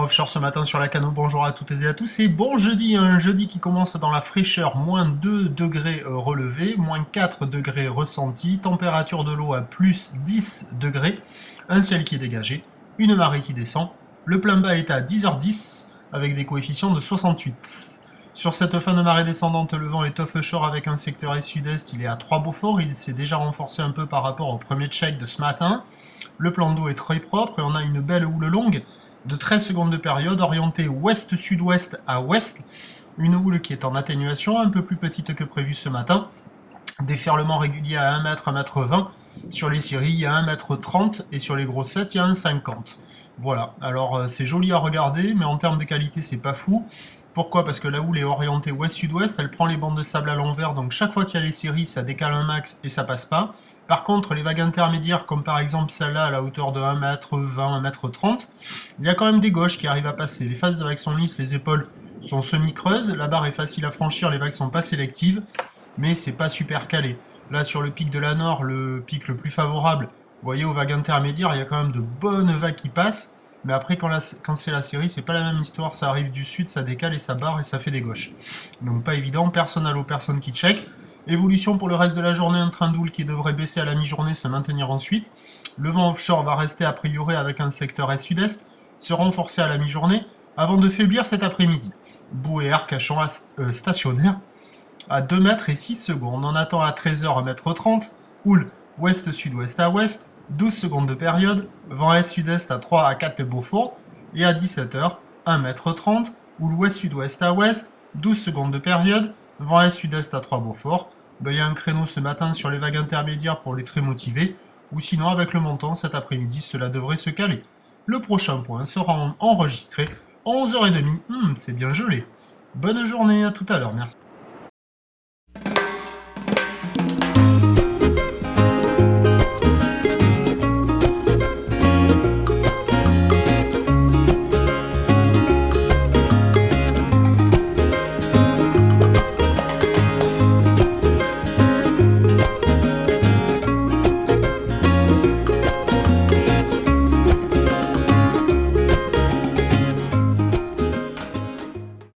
offshore ce matin sur la Cano, bonjour à toutes et à tous, et bon jeudi, un jeudi qui commence dans la fraîcheur, moins 2 degrés relevés, moins 4 degrés ressentis, température de l'eau à plus 10 degrés, un ciel qui est dégagé, une marée qui descend, le plein bas est à 10h10 avec des coefficients de 68. Sur cette fin de marée descendante, le vent est offshore avec un secteur est-sud-est, il est à 3 Beaufort, il s'est déjà renforcé un peu par rapport au premier check de ce matin. Le plan d'eau est très propre et on a une belle houle longue de 13 secondes de période orientée ouest-sud-ouest à ouest. Une houle qui est en atténuation, un peu plus petite que prévu ce matin. Déferlement régulier à 1 m, 1 m 20. Sur les scieries, il y a 1 m 30 et sur les grossettes, il y a 1,50 m. Voilà, alors c'est joli à regarder, mais en termes de qualité, c'est pas fou. Pourquoi? Parce que la houle est orientée ouest-sud-ouest, elle prend les bandes de sable à l'envers, donc chaque fois qu'il y a les scieries, ça décale un max et ça passe pas. Par contre, les vagues intermédiaires, comme par exemple celle-là à la hauteur de 1 m 20, 1 m 30, il y a quand même des gauches qui arrivent à passer. Les faces de vagues sont lisses, les épaules sont semi-creuses, la barre est facile à franchir, les vagues sont pas sélectives, mais c'est pas super calé. Là, sur le pic de la Nord, le pic le plus favorable, vous voyez, aux vagues intermédiaires, il y a quand même de bonnes vagues qui passent. Mais après, quand c'est la série, c'est pas la même histoire. Ça arrive du sud, ça décale et ça barre et ça fait des gauches. Donc pas évident, personne à l'eau, personne qui check. Évolution pour le reste de la journée, un train d'houle qui devrait baisser à la mi-journée, se maintenir ensuite. Le vent offshore va rester a priori avec un secteur est-sud-est, se renforcer à la mi-journée, avant de faiblir cet après-midi. Boue et arc à champ stationnaire à 2 mètres et 6 secondes. On attend à 13h 1 m 30, houle ouest-sud-ouest à ouest, 12 secondes de période, vent est-sud-est à 3 à 4 Beaufort, et à 17h, 1 m 30, houle ouest-sud-ouest à ouest, 12 secondes de période, vent est-sud-est à 3 Beaufort. Il y a un créneau ce matin sur les vagues intermédiaires pour les très motivés, ou sinon avec le montant cet après-midi cela devrait se caler. Le prochain point sera enregistré à 11h30, c'est bien gelé. Bonne journée, à tout à l'heure, merci.